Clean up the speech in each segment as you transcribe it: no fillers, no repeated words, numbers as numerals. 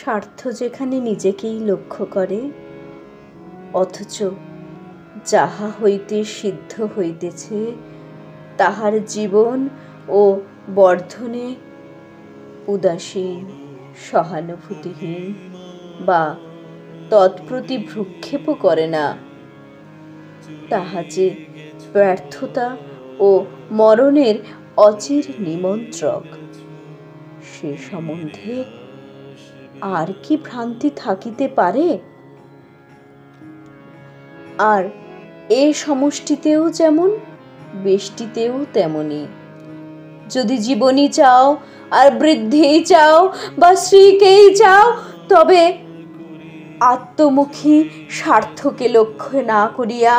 স্বার্থ যেখানে নিজেকেই লক্ষ্য করে, অথচ যাহা হইতে সিদ্ধ হইতেছে তাহার জীবন ও বর্ধনে উদাসীন, সহানুভূতিহীন বা তৎপ্রতি ভ্রুক্ষেপও করে না, তাহা যে ব্যর্থতা ও মরণের অচির নিমন্ত্রক, সে সম্বন্ধে আর কি ভ্রান্তি থাকিতে পারে? আর এ সমষ্টিতেও যেমন বেষ্টিতেও তেমনি। যদি জীবনই চাও আর বৃদ্ধিই চাও বা স্ত্রীকেই চাও, তবে আত্মমুখী স্বার্থকে লক্ষ্য না করিয়া,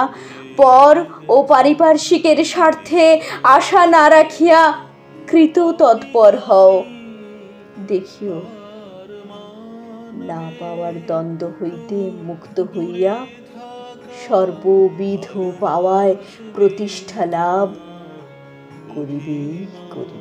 পর ও পারিপার্শ্বিকের স্বার্থে আশা না রাখিয়া কৃত তৎপর হও। দেখিও, না পাওয়ার দ্বন্দ্ব হইতে মুক্ত হইয়া সর্ববিধ পাওয়ায় প্রতিষ্ঠা লাভ করিবেই করিবে।